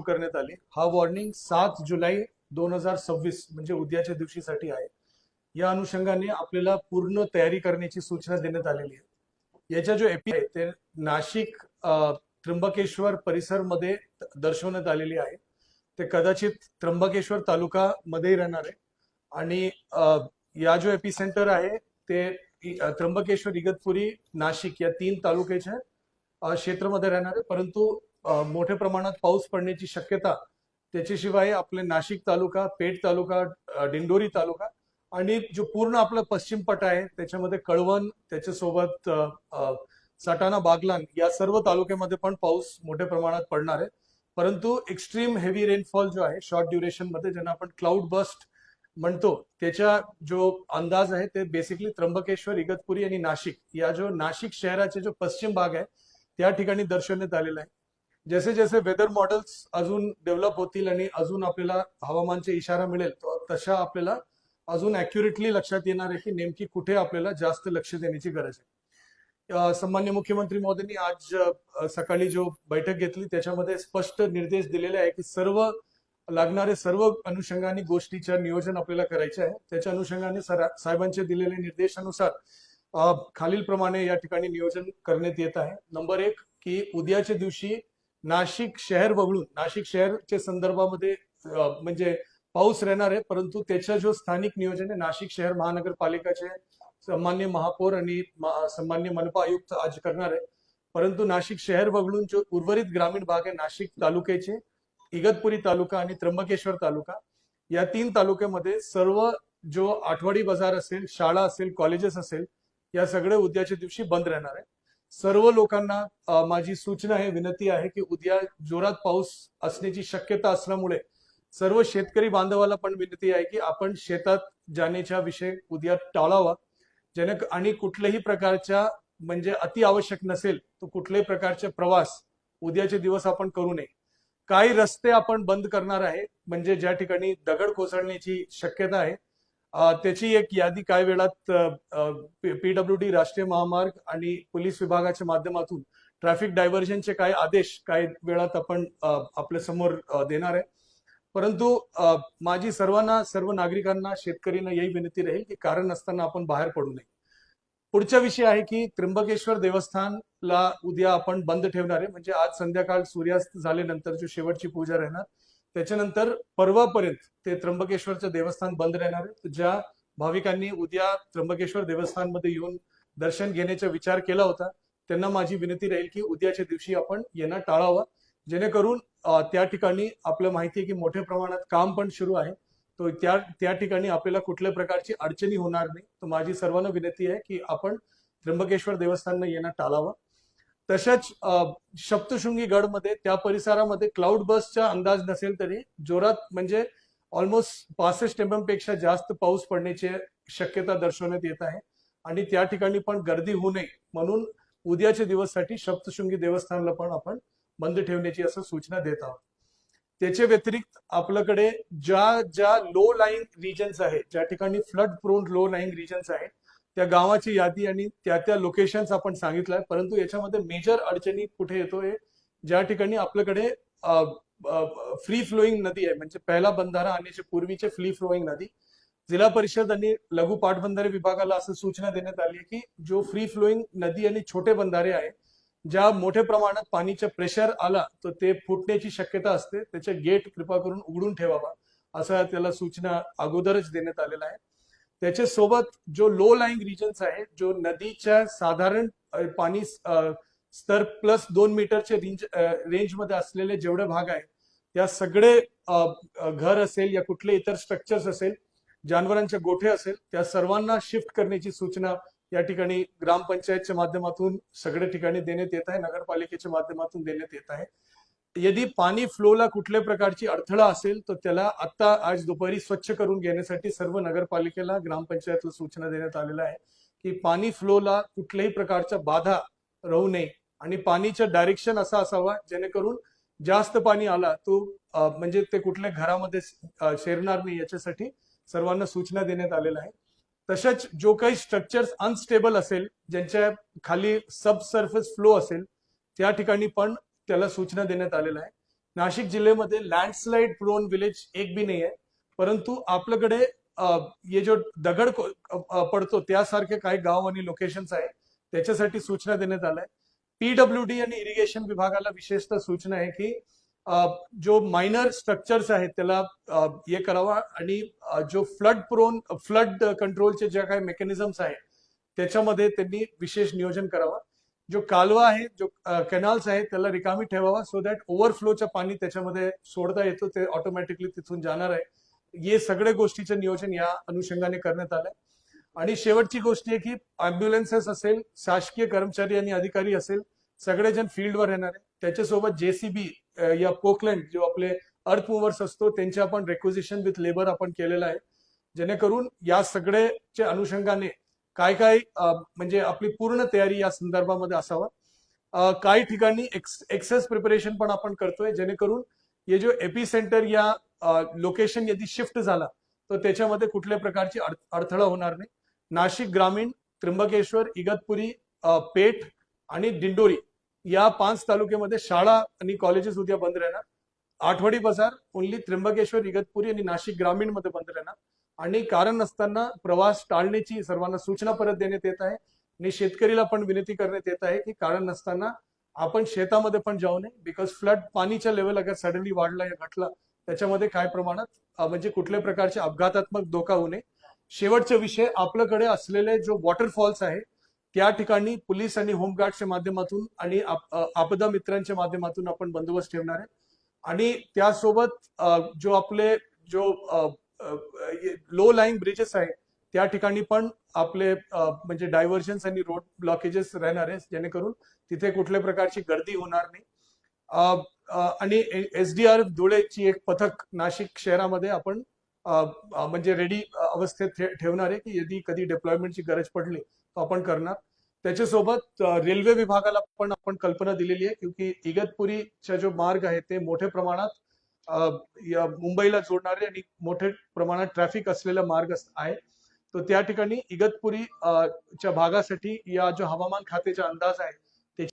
करण्यात आली। हा वॉर्निंग 7 जुलै 2026 म्हणजे उद्याच्या दिवशीसाठी आहे। या अनुषंगाने आपल्याला पूर्ण तयारी करण्याची सूचना देण्यात आलेली आहे। याच्या जो एपी आहे ते नाशिक त्र्यंबकेश्वर परिसर मध्ये दर्शवण्यात आलेली आहे। ते कदाचित त्र्यंबकेश्वर तालुका मध्ये राहणार आहे आणि या जो एपी सेंटर आहे ते त्र्यंबकेश्वर, इगतपुरी, नाशिक या 3 तालुक्याच्या क्षेत्रामध्ये राहणार आहे। परंतु मोठ्या प्रमाणात पाऊस पडण्याची शक्यता त्याच्याशिवाय आपले नाशिक तालुका, पेठ तालुका, दिंडोरी तालुका आणि जो पूर्ण आपला पश्चिम पट्टा आहे त्याच्यामध्ये कळवण, त्याच्यासोबत सटाणा, बागलाण या सर्व तालुक्यामध्ये पण पाऊस मोठ्या प्रमाणात पडणार आहे। परंतु एक्स्ट्रीम हेवी रेनफॉल जो आहे शॉर्ट ड्युरेशन मध्ये ज्यांना आपण क्लाउड बस्ट म्हणतो त्याचा जो अंदाज आहे ते बेसिकली त्र्यंबकेश्वर, इगतपुरी आणि नाशिक या जो नाशिक शहराचे जो पश्चिम भाग आहे त्या ठिकाणी दर्शवण्यात आलेला आहे। जसे जसे वेदर मॉडेल्स अजून डेव्हलप होतील आणि अजून आपल्याला हवामानचे इशारा मिळेल तशा आपल्याला अजून ॲक्युरेटली लक्षात येणार आहे की नेमकी कुठे आपल्याला जास्त लक्ष देण्याची गरज आहे। सन्माननीय मुख्यमंत्री महोदयांनी आज सकाळी जो बैठक घेतली त्याच्यामध्ये स्पष्ट निर्देश दिलेले आहे की लागणारे सर्व अनुषंगाने गोष्टीच्या नियोजन आपल्याला करायचे आहे। त्याच्या अनुषंगाने साहेबांचे दिलेले निर्देशानुसार खालील प्रमाणे या ठिकाणी नियोजन करण्यात येत आहे। नंबर 1 की उद्याच्या दिवशी नाशिक शहर वगळून नाशिक शहरच्या संदर्भामध्ये म्हणजे पाऊस राहणार आहे, परंतु त्याचा जो स्थानिक नियोजन आहे नाशिक शहर महानगरपालिकाचे सन्मान्य महापौर आणि सन्मान्य मनपा आयुक्त आज करणार आहे। परंतु नाशिक शहर वगळून जो उर्वरित ग्रामीण भाग आहे नाशिक तालुक्याचे, इगतपुरी तालुका आणि त्र्यंबकेश्वर तालुका या 3 तालुक्यामध्ये सर्व जो आठवडी बाजार असेल, शाळा असेल, कॉलेजेस असेल या सगळे उद्याच्या दिवशी बंद राहणार आहे। सर्व लोकांना माझी सूचना आहे, विनंती आहे की उद्या जोरात पाऊस असण्याची शक्यता असल्यामुळे सर्व शेतकरी बांधवाला पण विनंती आहे की आपण शेतात जाण्याचा विषय उद्या टाळावा। आणि कुठल्याही प्रकारच्या म्हणजे अति आवश्यक नसेल तर कुठल्याही प्रकारचे प्रवास उद्याचे दिवस आपण करू नये। काही रस्ते आपण बंद करणार आहे म्हणजे ज्या ठिकाणी दगड कोसळण्याची शक्यता आहे त्याची एक यादी काही वेळात PWD, राष्ट्रीय महामार्ग आणि पोलीस विभागाच्या माध्यमातून ट्रॅफिक डायव्हर्जनचे काही आदेश काही वेळात आपण आपल्या समोर देणार आहे। परंतु माझी सर्व नागरिकांना, शेतकऱ्यांना यही विनंती राहील की कारण नसताना आपण बाहेर पडू नये। पुढचा विषय आहे की त्र्यंबकेश्वर देवस्थानला उद्या आपण बंद ठेवणार आहे म्हणजे आज संध्याकाळ सूर्यास्त झाल्यानंतर जो शेवटची पूजा राहणार त्याच्यानंतर परवापर्यंत ते त्र्यंबकेश्वरचं देवस्थान बंद राहणार आहे। ज्या भाविकांनी उद्या त्र्यंबकेश्वर देवस्थानमध्ये येऊन दर्शन घेण्याचा विचार केला होता त्यांना माझी विनंती राहील की उद्याच्या दिवशी आपण येणं टाळावं, जेणेकरून त्या ठिकाणी आपल्याला माहिती आहे की मोठ्या प्रमाणात काम पण सुरू आहे, तो त्या ठिकाणी आपल्याला कुठल्या प्रकारची अडचणी होणार नाही। तर माझी सर्वांना विनंती आहे की आपण त्र्यंबकेश्वर देवस्थानला येणं टाळावं। तसंच सप्तशृंगी गडमध्ये त्या परिसरामध्ये क्लाउड बसचा अंदाज नसेल तरी जोरात म्हणजे ऑलमोस्ट 65 mm पेक्षा जास्त पाऊस पडण्याची शक्यता दर्शवण्यात येत आहे आणि त्या ठिकाणी पण गर्दी होऊ नये म्हणून उद्याच्या दिवससाठी सप्तशृंगी देवस्थानला पण आपण बंद ठेवण्याची असं सूचना देत आहोत। त्याच्या व्यतिरिक्त आपल्याकडे ज्या लो लाईंग रिजन्स आहेत, ज्या ठिकाणी flood prone low lying regions आहेत त्या गावाची यादी आणि त्या लोकेशन्स आपण सांगितलंय। परंतु याच्यामध्ये मेजर अडचणी कुठे येतोय, ज्या ठिकाणी आपल्याकडे फ्री फ्लोईंग नदी आहे म्हणजे पहिला बंधारा आणण्याच्या पूर्वीचे फ्री फ्लोईंग नदी, जिल्हा परिषद आणि लघु पाटबंधारे विभागाला असं सूचना देण्यात आली आहे की जो फ्री फ्लोईंग नदी आणि छोटे बंधारे आहे ज्या मोठ्या प्रमाणात पाणीचा प्रेशर आला तर ते फुटण्याची शक्यता असते, त्याचे गेट कृपा करून उघडून ठेवावा असं त्याला सूचना अगोदरच देण्यात आलेला आहे। त्याच्या सोबत जो लो लाईंग रिजन्स आहे, जो नदीच्या साधारण पाणी स्तर +2 मीटरच्या रेंज मध्ये असलेले जेवढे भाग आहे त्या सगळे घर असेल या कुठले इतर स्ट्रक्चर्स असेल, जनावरांचे गोठे असेल त्या सर्वांना शिफ्ट करण्याची सूचना या ठिकाणी ग्रामपंचायतच्या माध्यमातून सगळ्या ठिकाणी देण्यात येत आहे, नगरपालिकेच्या माध्यमातून देण्यात येत आहे। यदि पाणी फ्लोला कुठल्या प्रकारची अडथळा असेल तर त्याला आता आज दुपारी स्वच्छ करून घेण्यासाठी सर्व नगरपालिकेला, ग्रामपंचायतला सूचना देण्यात आलेल्या आहे की पाणी फ्लोला कुठल्याही प्रकारचा बाधा राहू नये आणि पाणीचं डायरेक्शन असा असावा जेणेकरून जास्त पाणी आला तो म्हणजे ते कुठल्या घरामध्ये शिरणार नाही याच्यासाठी सर्वांना सूचना देण्यात आलेल्या आहे। तसेच जो काही स्ट्रक्चर्स अनस्टेबल असेल, ज्यांच्या खाली सबसर्फेस फ्लो असेल त्या ठिकाणी पण त्याला सूचना देण्यात आलेल्या आहे नाशिक जिल्ह्यामध्ये लँडस्लाइड प्रोन विलेज एक भी नाही आहे, परंतु आपल्याकडे ये जो दगड पडतो त्यासारखे काही गाव आणि लोकेशन्स आहे, त्याच्यासाठी सूचना देण्यात आल्या. पीडब्ल्यूडी आणि इरिगेशन विभागाला विशेषतः सूचना आहे की जो मायनर स्ट्रक्चर्स आहेत त्याला हे करावा, आणि जो फ्लड कंट्रोलचे ज्या काही मेकॅनिझम्स आहेत त्याच्यामध्ये त्यांनी विशेष नियोजन करावं. जो कालवा आहे, जो कॅनल्स आहेत त्याला रिकामी ठेवावा, सो दॅट ओव्हरफ्लोचं पाणी त्याच्यामध्ये सोडता येतो, ते ऑटोमॅटिकली तिथून जाणार आहे. हे सगळ्या गोष्टीचं नियोजन या अनुषंगाने करण्यात आलंय. आणि शेवटची गोष्ट आहे की अँब्युलन्सेस असेल, शासकीय कर्मचारी आणि अधिकारी असेल, सगळेजण फील्डवर येणार आहे. त्याच्यासोबत जेसीबी या पोकलँड जो आपले अर्थ मुव्हर्स असतो त्यांचे आपण रेक्विजिशन विथ लेबर आपण केलेलं आहे, जेणेकरून या सगळ्याच्या अनुषंगाने काय काय म्हणजे आपली पूर्ण तयारी या संदर्भामध्ये असावा. काही ठिकाणी एक्सेस प्रिपरेशन पण आपण करतोय, जेणेकरून हे जो एपी सेंटर या लोकेशन यदि शिफ्ट झाला तर त्याच्यामध्ये कुठल्या प्रकारची अडथळा होणार नाही. नाशिक ग्रामीण, त्र्यंबकेश्वर, इगतपुरी, पेठ आणि दिंडोरी या 5 तालुक्यामध्ये शाळा आणि कॉलेजेस उद्या बंद राहणार. आठवडी बाजार ओन्ली त्र्यंबकेश्वर, इगतपुरी आणि नाशिक ग्रामीण मध्ये बंद राहणार. आणि कारण नसताना प्रवास टाळण्याची सर्वांना सूचना परत देण्यात येत आहे. आणि शेतकरीला पण विनंती करण्यात येत आहे की कारण नसताना आपण शेतामध्ये पण जाऊ नये, बिकॉज फ्लड पाणीच्या लेवल अगर सडनली वाढला या घटला त्याच्यामध्ये काय प्रमाणात म्हणजे कुठल्या प्रकारचे अपघातात्मक धोका होऊ नये. शेवटचा विषय, आपल्याकडे असलेले जो वॉटरफॉल्स आहे त्या ठिकाणी पोलीस आणि होमगार्डच्या माध्यमातून आणि आपदा मित्रांच्या माध्यमातून आपण बंदोबस्त ठेवणार आहे. आणि त्यासोबत जो आपले लो लाईन ब्रिजेस आहे त्या ठिकाणी पण आपले म्हणजे डायव्हर्जन्स आणि रोड ब्लॉकेजेस राहणार आहे, जेणेकरून तिथे कुठल्या प्रकारची गर्दी होणार नाही. आणि एसडीआरएफ धुळेची एक पथक नाशिक शहरामध्ये आपण म्हणजे रेडी अवस्थेत ठेवणार आहे की यदि कधी डिप्लॉयमेंटची गरज पडली तर आपण करणार. त्याच्यासोबत रेल्वे विभागाला पण आपण कल्पना दिलेली आहे, क्योंकि इगतपुरीचा जो मार्ग आहे ते मोठ्या प्रमाणात मुंबईला जोडणारे आणि मोठ्या प्रमाणात ट्रॅफिक असलेला मार्ग आहे. तो त्या ठिकाणी इगतपुरी च्या भागासाठी या जो हवामान खात्याचा अंदाज आहे